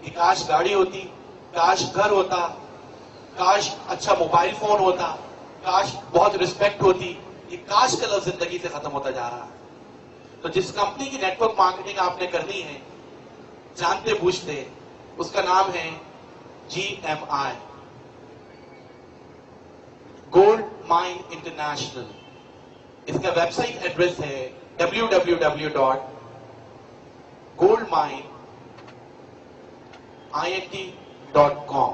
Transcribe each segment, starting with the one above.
کہ کاش گاڑی ہوتی، کاش گھر ہوتا، کاش اچھا موبائل فون ہوتا، کاش بہت رسپیکٹ ہوتی. یہ کاش کا لفظ زندگی سے ختم ہوتا جا رہا ہے. تو جس کمپنی کی نیٹ ورک مارکیٹنگ آپ نے کرنی ہے جانتے بوجھتے، اس کا نام ہے GMI، گولڈ مائن انٹرنیشنل. اس کا ویب سائٹ ایڈریس ہے www.goldmineint.com.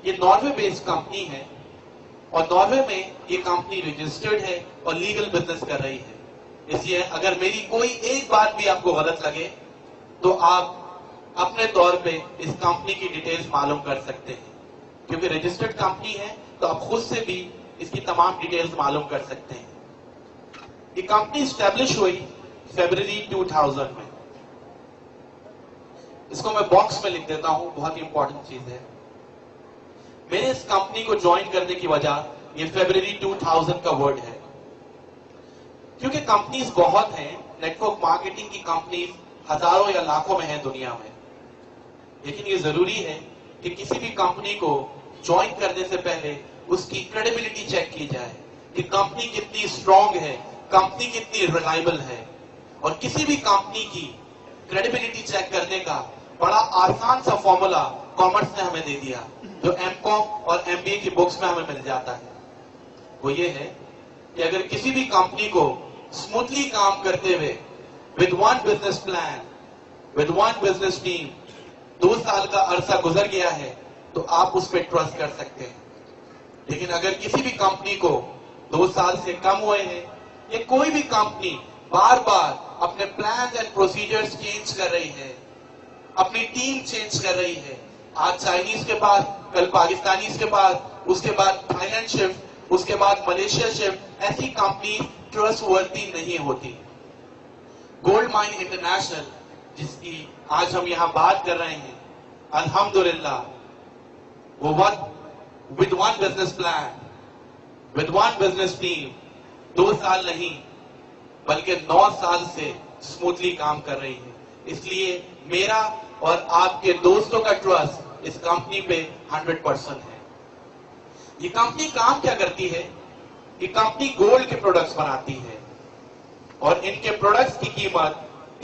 یہ ناروے بیسڈ کمپنی ہے اور ناروے میں یہ کمپنی رجسٹرڈ ہے اور لیگل بزنس کر رہی ہے. اس لیے اگر میری کوئی ایک بات بھی آپ کو غلط لگے تو آپ اپنے طور پہ اس کمپنی کی ڈیٹیلز معلوم کر سکتے ہیں، کیونکہ رجسٹرڈ کمپنی ہے تو آپ خود سے بھی اس کی تمام ڈیٹیلز معلوم کر سکتے ہیں. یہ کمپنی اسٹیبلش ہوئی فیبرری 2000 میں. اس کو میں باکس میں لکھ دیتا ہوں، بہت ہی امپورٹنٹ چیز ہے. میں نے اس کمپنی کو جوائن کرنے کی وجہ یہ فیبرری 2000 کا ورڈ ہے، کیونکہ کمپنیز بہت ہیں، نیٹ ورک مارکیٹنگ کی کمپنیز ہزاروں یا لاکھوں میں ہیں دنیا میں. لیکن یہ ضروری ہے کہ کسی بھی کمپنی کو جوائن کرنے سے پہلے اس کی کریڈیبلٹی چیک کی جائے کہ کمپنی کتنی اسٹرانگ ہے، کمپنی کتنی ریلائبل ہے. اور کسی بھی کمپنی کی کریڈیبلٹی چیک کرنے کا بڑا آسان سا فارمولا کامرس نے ہمیں دے دیا، جو M.Com اور MBA کی بکس میں ہمیں مل جاتا ہے. وہ یہ ہے کہ اگر کسی بھی کمپنی کو اسموتھلی کام کرتے ہوئے with one business plan, with one business team 2 سال کا عرصہ گزر گیا ہے تو آپ اس پہ ٹرسٹ کر سکتے ہیں. لیکن اگر کسی بھی کمپنی کو 2 سال سے کم ہوئے ہیں یا کوئی بھی کمپنی بار بار اپنے پلانز اینڈ پروسیجرز چینج کر رہی ہے، اپنی ٹیم چینج کر رہی ہے، آج چائنیز کے پاس، کل پاکستانیز کے پاس، اس کے بعد تھائی لینڈ شفٹ، اس کے بعد ملیشیا شفٹ، ایسی کمپنی ٹرسٹ ورتھی نہیں ہوتی. گولڈ مائن انٹرنیشنل جس کی آج ہم یہاں بات کر رہے ہیں، الحمدللہ وہ with one business plan, with one business team 2 سال نہیں بلکہ 9 سال سے اسموتھلی کام کر رہی ہے. اس لیے میرا اور آپ کے دوستوں کا ٹرسٹ اس کمپنی پہ 100% ہے. یہ کمپنی کام کیا کرتی ہے؟ یہ کمپنی گولڈ کے پروڈکٹس بناتی ہے اور ان کے پروڈکٹس کی قیمت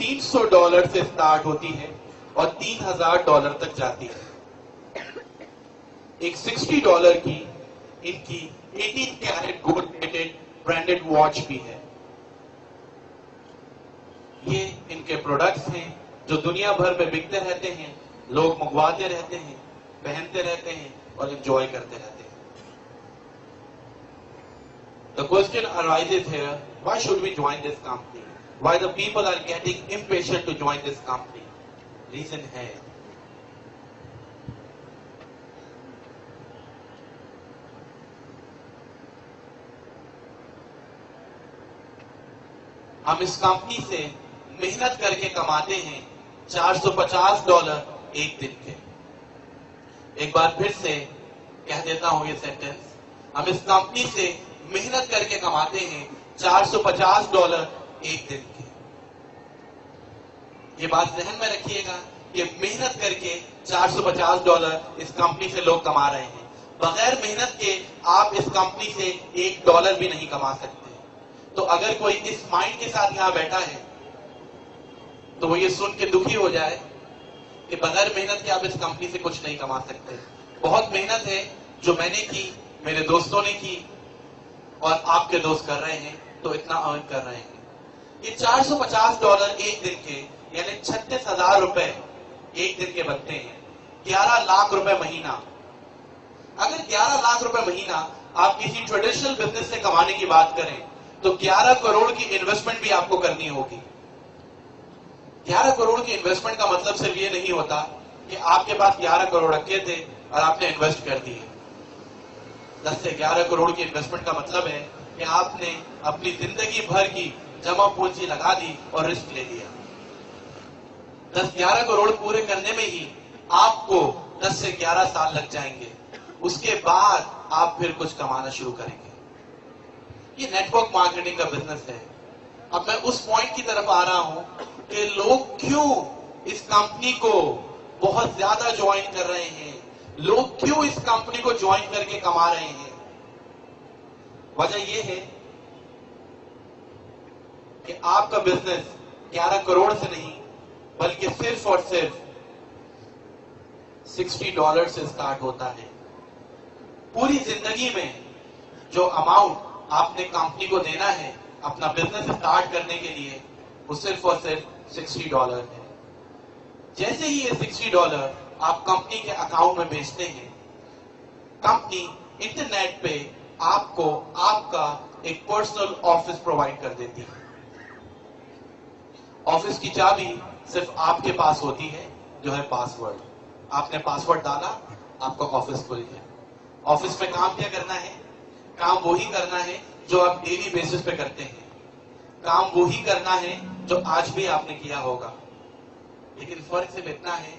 $300 سے سٹارٹ ہوتی ہے اور $3000 تک جاتی ہے. ایک $60 کی ان کی 18 carat gold plated branded watch بھی ہے. یہ ان کے پروڈکٹس ہیں جو دنیا بھر میں بکتے رہتے ہیں، لوگ منگواتے رہتے ہیں، پہنتے رہتے ہیں اور انجوائے کرتے رہتے ہیں. The question arises here, why should we join this company? Why the people are getting impatient to join this company? Reason ہے ہم اس کمپنی سے محنت کر کے کماتے ہیں $450 ایک دن کے. ایک بار پھر سے کہہ دیتا ہوں یہ سینٹنس، ہم اس کمپنی سے محنت کر کے کماتے ہیں $450 ایک دن کے. یہ بات ذہن میں رکھیے گا کہ محنت کر کے $450 اس کمپنی سے لوگ کما رہے ہیں. بغیر محنت کے آپ اس کمپنی سے $1 بھی نہیں کما سکتے. تو اگر کوئی اس مائنڈ کے ساتھ یہاں بیٹھا ہے تو وہ یہ سن کے دکھی ہو جائے کہ بغیر محنت کے آپ اس کمپنی سے کچھ نہیں کما سکتے. بہت محنت ہے جو میں نے کی، میرے دوستوں نے کی اور آپ کے دوست کر رہے ہیں تو اتنا ارن کر رہے ہیں. یہ $450 ایک دن کے یعنی $36,000 ایک دن کے بنتے ہیں. 11 لاکھ روپے مہینہ. اگر 11 لاکھ روپے مہینہ آپ کسی ٹریڈیشنل بزنس سے کمانے کی بات کریں تو 11 کروڑ کی انویسٹمنٹ بھی آپ کو کرنی ہوگی. 11 کروڑ کی انویسٹمنٹ کا مطلب صرف یہ نہیں ہوتا کہ آپ کے پاس 11 کروڑ رکھے تھے اور آپ نے انویسٹ کر دیے. 10 سے 11 کروڑ کی انویسٹمنٹ کا مطلب ہے کہ آپ نے اپنی زندگی بھر کی جمع پونجی لگا دی اور رسک لے لیا. 10-11 کروڑ پورے کرنے میں ہی آپ کو 10 سے 11 سال لگ جائیں گے. اس کے بعد آپ پھر کچھ کمانا شروع کریں گے. یہ نیٹ ورک مارکیٹنگ کا بزنس ہے. اب میں اس پوائنٹ کی طرف آ رہا ہوں کہ لوگ کیوں اس کمپنی کو بہت زیادہ جوائن کر رہے ہیں، لوگ کیوں اس کمپنی کو جوائن کر کے کما رہے ہیں۔ وجہ یہ ہے کہ آپ کا بزنس 11 کروڑ سے نہیں بلکہ صرف اور صرف $60 سے سٹارٹ ہوتا ہے۔ پوری زندگی میں جو اماؤنٹ آپ نے کمپنی کو دینا ہے اپنا بزنس سٹارٹ کرنے کے لیے وہ صرف اور صرف $60 ہے۔ جیسے ہی یہ $60 آپ کمپنی کے اکاؤنٹ میں بھیجتے ہیں، کمپنی انٹرنیٹ پہ آپ کو آپ کا ایک پرسنل آفس پرووائڈ کر دیتی ہے۔ آفس کی چابی صرف آپ کے پاس ہوتی ہے، جو ہے پاسورڈ۔ آپ نے پاسورڈ ڈالا، آپ کا آفس کھل گیا۔ آفس میں کام کیا کرنا ہے؟ کام وہی کرنا ہے جو آپ ڈیلی بیسس پہ کرتے ہیں، کام وہی کرنا ہے جو آج بھی آپ نے کیا ہوگا، لیکن فرق صرف اتنا ہے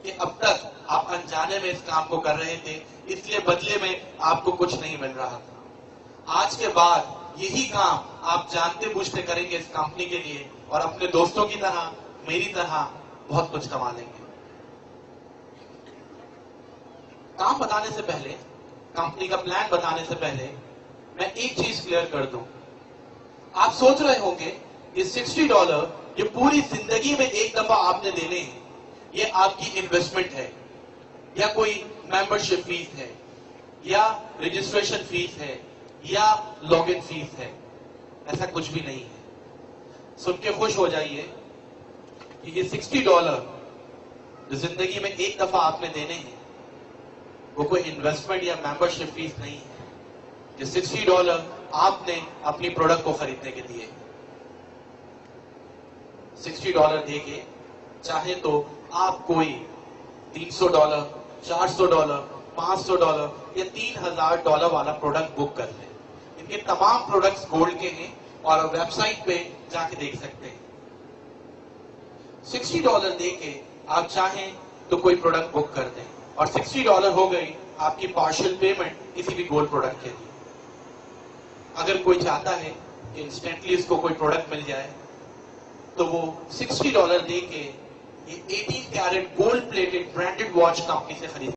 کہ اب تک آپ انجانے میں اس کام کو کر رہے تھے، اس لیے بدلے میں آپ کو کچھ نہیں مل رہا تھا۔ آج کے بعد یہی کام آپ جانتے بوجھتے کریں گے اس کمپنی کے لیے، اور اپنے دوستوں کی طرح میری طرح بہت کچھ کما لیں گے۔ کام بتانے سے پہلے، کمپنی کا پلان بتانے سے پہلے میں ایک چیز کلیئر کر دوں۔ آپ سوچ رہے ہوں گے یہ $60 یہ پوری زندگی میں ایک دفعہ آپ نے دینے ہیں، یہ آپ کی انویسٹمنٹ ہے، یا کوئی ممبرشپ فیس ہے، یا رجسٹریشن فیس ہے، یا لاگ ان فیس ہے۔ ایسا کچھ بھی نہیں ہے۔ سن کے خوش ہو جائیے کہ یہ $60 جو زندگی میں ایک دفعہ آپ نے دینے ہیں وہ کوئی انویسٹمنٹ یا ممبرشپ فیس نہیں ہے۔ یہ $60 آپ نے اپنی پروڈکٹ کو خریدنے کے دیے۔ $60 دے کے چاہے تو آپ کوئی $300، $400، $500 یا $3000 والا پروڈکٹ بک کر لیں۔ ان کے تمام پروڈکٹس گولڈ کے ہیں اور ویب سائٹ پہ جا کے دیکھ سکتے ہیں۔ $60 دے کے آپ چاہیں تو کوئی پروڈکٹ بک کر دیں، اور $60 ہو گئی آپ کی پارشل پیمنٹ کسی بھی گولڈ پروڈکٹ کے لیے۔ اگر کوئی چاہتا ہے کہ انسٹنٹلی اس کو کوئی پروڈکٹ مل جائے تو وہ $60 دے کے یہ 18 carat gold plated branded watch company سے خرید